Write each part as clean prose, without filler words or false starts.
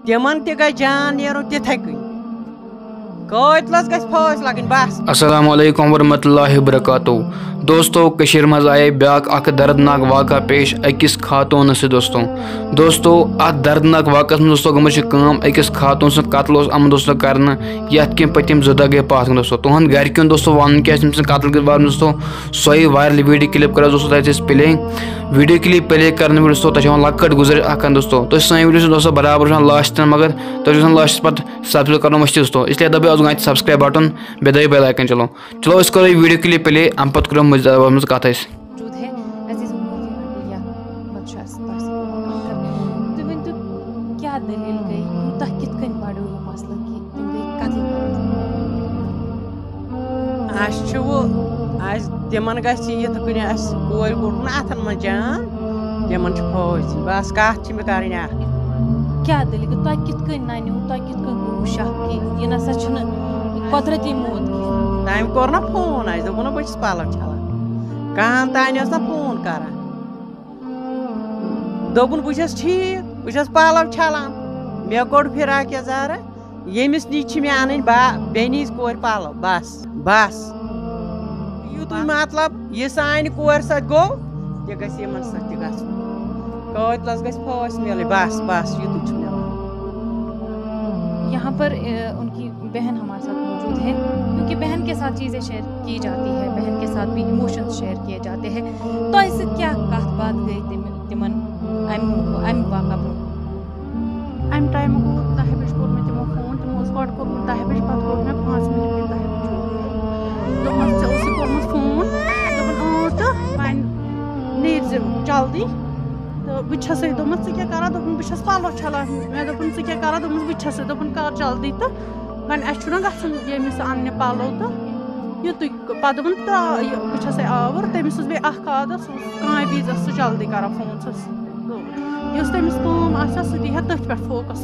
तिमन ते गई जान नेरुन तिथे कन कतलस गस फौज लगन बस। अस्सलामु अलैकुम वरहमतुल्लाहि वबरकातुहू। दोस्तों कशीर मज आए ब्याक अख दर्दनाक वाक़ा पेश अकिस खातून से दोस्तों अत दर्दनाक वाक़स में दोस्तों गम अकिस खातून सद कत्ल आम दोस्तों कर ये पतिम 2 गई पात दोस्तों तुहद गरकिन दोस्तों वन क्या कत्ल के बाद दोस्तों सोई वायरल वीडियो क्लिप कर दोस्तों तक प्ले वीडियो क्लिप प्ले कर दोस्तों तक लकट गुजर अखन दोस्तों तो सी वीडियो दोस्तों बराबर लास्ट तक मगर तुम लास्ट पे सब्सक्राइब कर मुश्किल दोस्तों इसलिए दबाओ सब्सक्राइब बटन बे दबाइए बेल आइकन। चलो करो वीडियो क्लिप प्ले अम पे करो मज कत तिमन गुन कोर गुट अथन मज जान तिमन फौज बस कत मे कर क्या दलील तुम कित नन्यू तुम कित गो शक कि यह नसा कुदरती मौत तम कोर ना फोन दोपन बहुत पलव छलान कहन तान ना फोन कर दोपन बहुत ठीक बहुत पलव छलान मे कोड़ फिराक यजार यमिस नश मे अन बेन कोर पलव बस बस युत मतलब यह सान कोर सत गो यह गमन सत कतलस गस फौज मिल बस बस युत। यहाँ पर उनकी बहन हमारे साथ मौजूद है क्योंकि बहन के साथ चीज़ें शेयर की जाती है, बहन के साथ भी इमोशंस शेयर किए जाते हैं। तो इससे क्या कत बात गई तिमन अम वाक़ा ब्रो अम टाइम गो 10 बजे कोर मे तमो फोन तमो गड कोर 10 बजे पत कोर मे 5 मिनट 10 बजे दोपन से कोर फोन दोपन तो वन नीर जल्दी तो बस दोपन क्या करा दोपन बस पलव छलान मे दोपन क्या करा दोपन बस दोपन कर जल्दी तो वन अना गन यमिस अन्न पलव तो युत पे दोपन बस आवर तमिस बे आदत कह वज सह जल्दी कर फोन तमिस कम सह दी तथ पे फोकस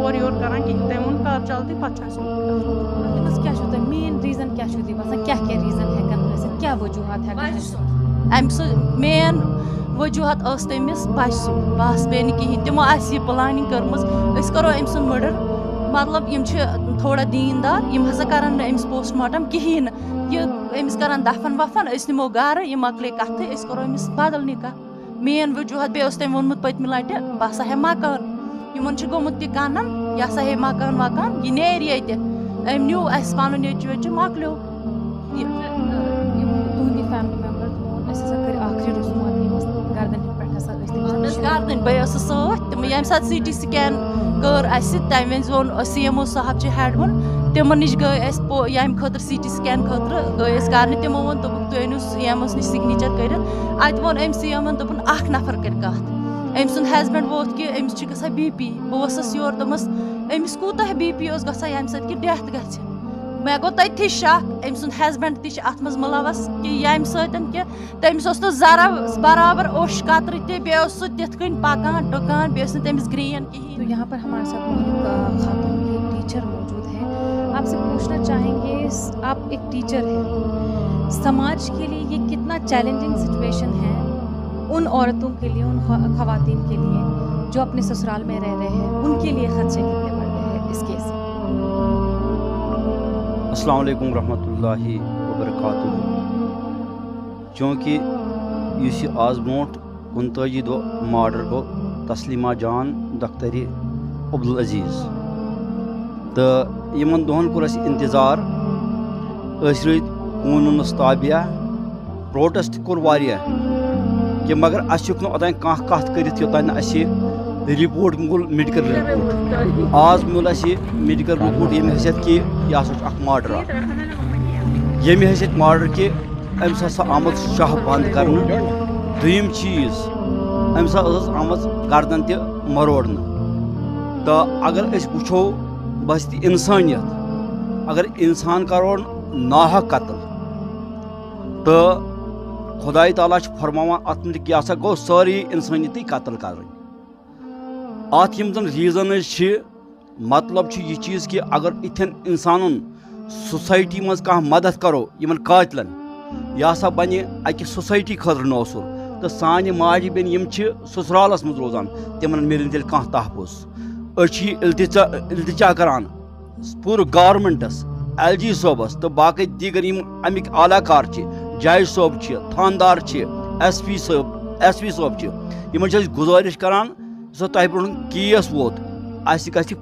ओर योर कर तम वो कर जल्दी पे क्या मेन रीजन क्या क्या रीजन हेकन क्या वजूहत हेकन मेन वजूहत तमिस बस बस पे कहें तमो यह प्लानिंग कर्म करो अम सुन मर्डर मतलब यम थोड़ा दीनदार यम हसा कर पोस्टमार्टम कहें यमिस कर दफन वफन नमो गर यह मकले कथ करो अमिस बदल निकाह मेन वजूहत बे तम वोनमुत पत्म लट बह सा हे मकान इन गोमुत तह कनन यह सा हे मकान वकान यह नेर ये अम न्यू अस पन नेचु वेचु मकलो तुंदी फैमिली मेंबर कर आखिरी रसूमात गर्दन बे सत यम सात CT स्कैन कर तम वो CMO साहब हेड वो तमन नश गई यम खतर CT स्कैन खतर गई कर तमो वो तुम CMO नश सिग्नेचर कर वो CMO दोपन अख नफर कर कत अम सुंद हस्बैंड वोत कि अमिस ग BP बस योर दमस अमिस कूत BP ग यम सत कि डेथ ग मे गो तथी शक अम सुंद हस्बैंड तत मज मुलवस कि यम तमिस जरा बराबर ओश कतर बे तिथ कन पकान टुकान बे तमिस ग्रीन कहीं। तो यहाँ पर हमारे साथ खातून की टीचर मौजूद है, आपसे पूछना चाहेंगे आप एक टीचर हैं, समाज के लिए ये कितना चैलेंजिंग सिचुएशन है उन औरतों के लिए, उन खवातीन के लिए जो अपने ससुराल में रह रहे हैं, उनके लिए खर्चे कितने बढ़ रहे हैं इस केस में। अस्सलाम वालेकुम रहमतुल्लाहि वबरकातुहू। चूँकि आज ब्रोट 29 दो मर्डर गो तस्लीमा जान दख्तरी अब्दुल अजीज़ तो इन दोहन कोर इंतजार कूनस ताबिया प्रोटेस्ट कोर कि मगर अुक ओतान कह कत कर रिपोर्ट मुल मेडिकल रिपोर्ट आज मिल मेडिकल रिपोर्ट ये हैसियत कि यह हसा मर्डर ये हैसियत मर्डर कि अम्स हसा आमद शाह बंद कर दुम चीज अम्स आमद गर्दन तह मरोड़ तो अगर वो बस इंसानियत अगर इंसान करो नाहक कत्ल तो खुदाई ताला फरमावान अत मुझ यह गो सारी इंसानियत कत्ल कर अत रीजन मतलब यह चीज़ कि अगर इथन इंसान सोसाइटी मज कह मदद करो इन कातिलन यह हसा बन अकि सोसाइटी खतर नौसुर तो सान माज बेन ससुरालस मज रोजान तिमन मिलन तेल कह तहफुज इल्तिजा करान पूरे गवर्नमेंटस LG सोबस तो बाकी दीगर अमिक आलाकार जज सोब थानदार SP सोब गुजारिश करान सो तह ब्रो केस वोत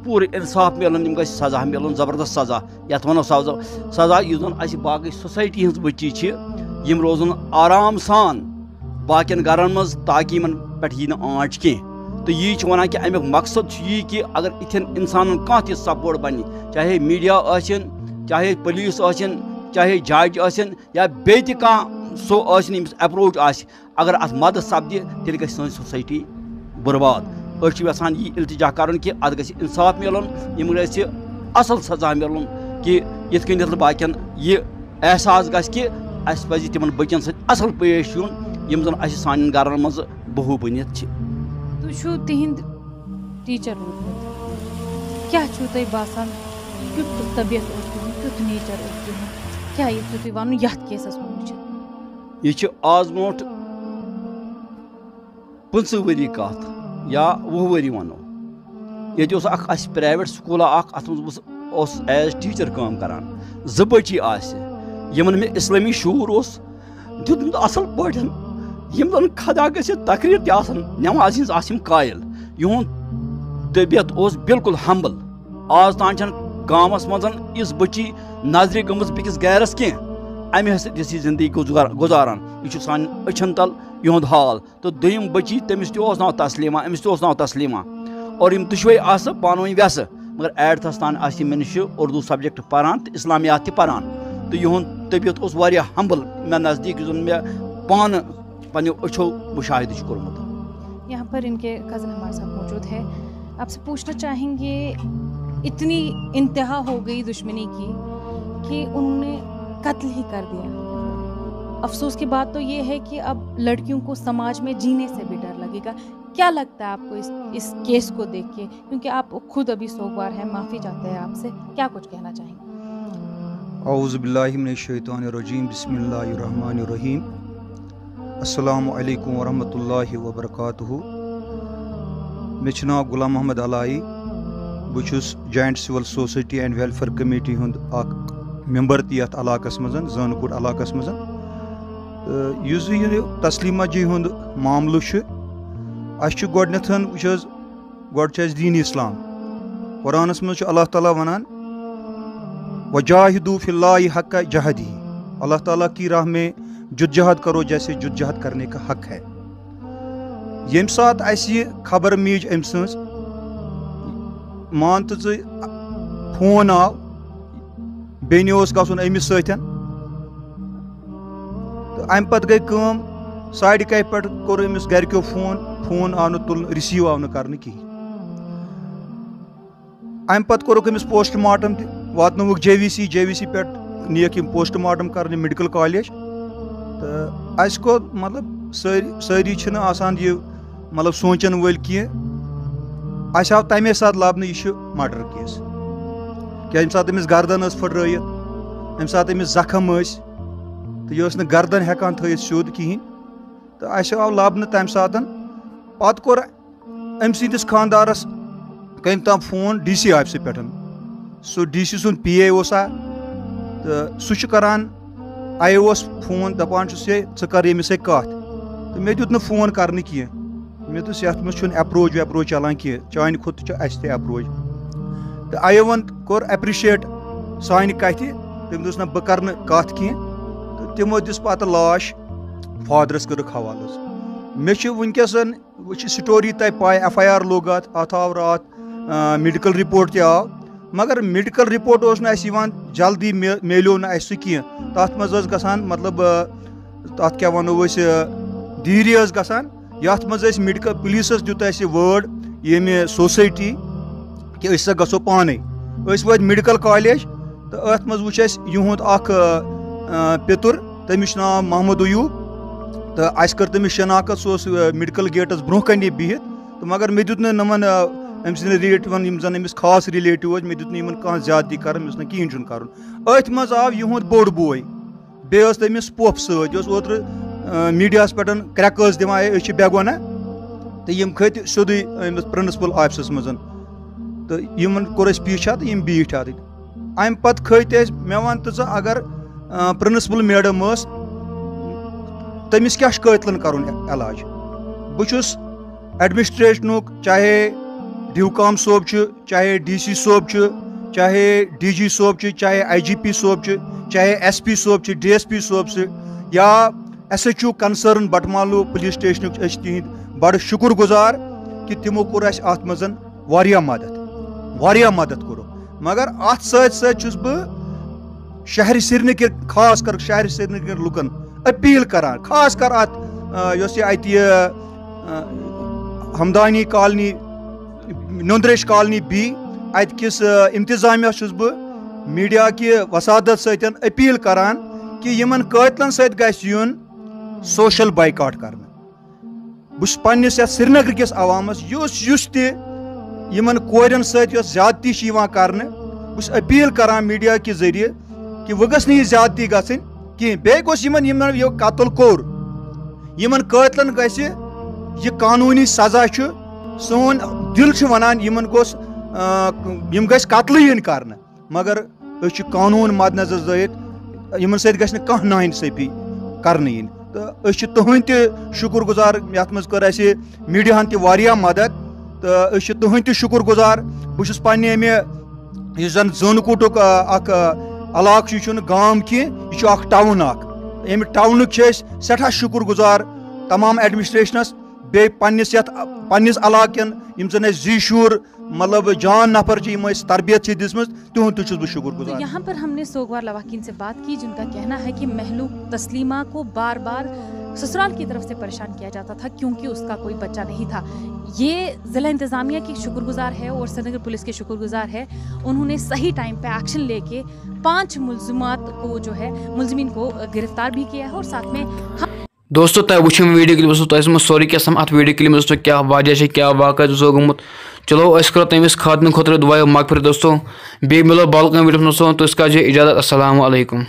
पूरे इंसाफ मिलन सजा मिलन जबरदस्त सजा यथ वो सजा इस बाकी सोसाइटी हज बच्ची यम रोजन आराम सान बाकिन घरन मज ताकि इन पे आँच कह तो यह वन कि अमुक मकसद यह कि अगर इथन इंसान कह त सपोर्ट बन चाहे मीडिया आसन चाहे पुलिस आसन चाहे जज आसन या बे सो अप्रोच अगर अत मदद सपदि तेल ग सोसाइटी बर्बाद यसान यह इल्तिजा कर कि अत ग इंसाफ मिलन यम ग असल सजा मिलन कि यथ कन बाकिन यह एहसास ग अस पज तिमन बच्चन सत असल पेश यून यम जन सान घरन मज बहु बनित तिहिंद टीचर रोदमुत क्या तुम बासान क्युत तबियत क्युत नेचर क्या ये वन यथ केसस मन यह आज ब्रोट 15 वरी कत या 20 वरी वनो ये प्राइवेट स्कूल अत एज टीचर काम करान ज बच्ची यमन में इस्लामी शूर दितमुत असल पठन यम जन खदा ग तकरीर नमाज हज कायल युहद तबियत बिल्कुल हम्बल आज तान गामस मज इस बच्ची नजर गमज बिकिस गैरस कह अमे हसी जिंदगी गुजारान यह सान अछन तल युहद हाल तो दोम बच्ची तमिस नाव तस्लीमा अमिस नाव तस्लीमा और यम दुशवे पानी व्यस मगर 8थस तान मे नश उर्दू सब्जेक्ट पारान तो इस्लामियात पारान तो युहद तबियत हम्बल मे नज़दीक मे पान पन्ने अच्छो मुशाहिद कोर्मुत। यहाँ पर इनके कज़न हमारे साथ मौजूद है, आपसे पूछना चाहेंगे इतनी इंतहा हो गई दुश्मनी की कि उन्होंने कत्ल ही कर दिया। अफसोस की बात तो ये है कि अब लड़कियों को समाज में जीने से भी डर लगेगा। क्या लगता है आपको इस केस को देख के, क्योंकि आप खुद अभी सोगवार हैं, माफ़ी चाहते हैं आपसे, क्या कुछ कहना चाहेंगे? औज़ु बिल्लाहि मिनश शैतानिर रजीम, बिस्मिल्लाहिर रहमानिर रहीम, अस्सलामु अलैकुम वरहमतुल्लाहि वबरकातुहू। मे नाव गुलाम मोहम्मद अलाई, बहुस joint civil society and welfare committee हुंद मेंबर तथ इलाकस मज जानकोट इलाकस मज। तस्लीमा जी हुंद मामल गोड दीन इस्लाम कुरानस मज अल्लाह ताला वनान वजाहिदू फिल्लाहि हक्का जहदी, अल्लाह ताला की राह में जुद्दजहद करो जैसे जुद्दजहद करने का हक है। यम सात असी खबर मीज अम सज मान तो फोन आव बेन गन अमिस सतन तो अम पत गई कम साइड कह पे कोर अमिस गरक्यो फोन आव तुल रिसीव आव कर कहीं। अम पत कोरुक अमिस पोस्टमार्टम वातनवुक JVC पे नियक पोस्टमार्टम कर मेडिकल कॉलेज। तो अस को मतलब सारी आसान ये मतलब सोचन वल कह अस आव तमे सात लबन यह मर्डर केस क्या यम सात अमिस गर्दन फटरत, यम सात अमिस जख्म तो यह गर्दन हेकान थी सिद कहें तो अस आव लबन तम सात पत कोर अम सदिस खानदारस कम तम फोन DC ऑफिस पे सो DC सुन PA तो सह करान IO फोन दपान कर यमिस कत तो मे दुत फोन कर कह मे दोस ये मज अप्रोच वेप्रोच चलान कह चान खुद अस अप्रोच तो IO कोर एप्रिशिएट सान कथ तम दोस बह कर कत कह तो तमो दिस पत लाश फादरस कर हवाल। मे वनकस स्टोरी तय पाए FIR लोग अत आव रात मेडिकल रिपोर्ट ते आव मगर मेडिकल रिपोर्ट जल्दी मेलो ना कह तथ मज मतलब तथ क्या वनो दीरी गसान यथ मज मेडिकल पुलिस दुत वर्ड ये सोसाइटी कि गो पाने वो मेडिकल कॉलेज तो अत मज वो युद पितुर तमिस नाव मोहम्मद अयूब तो अस कर तमिस शनाख्त सह मेडिकल गेटस ब्रोह कन बिहित तो मगर मे दुत नमन अम सद रिलेटिवन यम जन अमिस खास रिलेटिव मे दुत कह ज्यादती कर कहें कर अथ मज आव युद बोड़ बोय बे तमिस पोफ सोत्र मीडिया पे क्रैक दिवान बेगोना तो यम खत सोद प्रिंसिपल ऑफिस मज तो यमन कोर पीछा तो यम बीठ अत अम पत खत मे वन तो अगर प्रिंसिपल मैडम तमिस क्या कतलन कर इलाज बहुस एडमिनिस्ट्रेशन चाहे ड्यूकाम सोब चाहे DC सोब चाहे DG सोब चाहे IGP सोब चाहे SP सोब DSP सोब या SHO concern Batmaloo police station तिहद बड़ शुक्र गुजार कि तिमो कोर अत मजन वारिया मदद करो मगर अत सच बह शहर श्रीनगर खास कर शहर श्रीनगर लुकन अपील करान खास कर अत हमदानी कॉलोनी नंदरेश कॉलोनी बी अत किस इंतजामिया बह मीडिया कि वसादत सत अपील करान कि यमन कतलन सत गछ युन सोशल बाइकाट कर बस पन्निस श्रीनगर किस अवामस युस यमन कोरन सत ज्यादती कर बस अपील करान मीडिया के जरिए कि वह गस यह ज्यादती गई कह बे यमन कत्ल कोर यमन कतलन गस यह कानूनी सजा सोन दिल वनान यमन गोस यम गस कत्ल इन कर मगर कानून मद्नजर जयत यमन सत गस कह नाइंसाफी करने इन तो तुहद शुक्र गुजार ये मज कर मीडिया तह मदद तो तुहद शुक्र गुजार बहुत पे अमे जन जोनकूटुक इलाक गाम कह यह टाउन अमे टाउन सठा शुक्र गुजार तमाम एडमिनिस्ट्रेशनस बे पन्निस इलाकन यम जन जी शूर मतलब जान नफर तरबियत दिसम तुहद तुझ शुक्र गुजार। यहाँ पर हमने सोगवार लवाकिन से बात की जिनका कहना है कि महलूक तस्लीमा को बार बार ससुराल की तरफ से परेशान किया जाता था क्योंकि उसका कोई बच्चा नहीं था। ये ज़िला इंतज़ामिया की शुक्रगुजार है और श्रीनगर पुलिस के शुक्रगुजार है, उन्होंने सही टाइम पे एक्शन लेके 5 मुलजिमात को जो है मुलजिमीन को गिरफ्तार भी किया है और साथ में दोस्तों तह वो वीडियो क्लिप दोस्तों सोरी क्या अत वीडियो क्लिप दोस्तों क्या वजह क्या वाक़ गोमुत चलो करो तमिस खात्मे खुद दुआ मगफिर दोस्तों बे मिलो बाल वीडियो दोस्तों तो इसका इजाज़त अस्सलाम वालेकुम।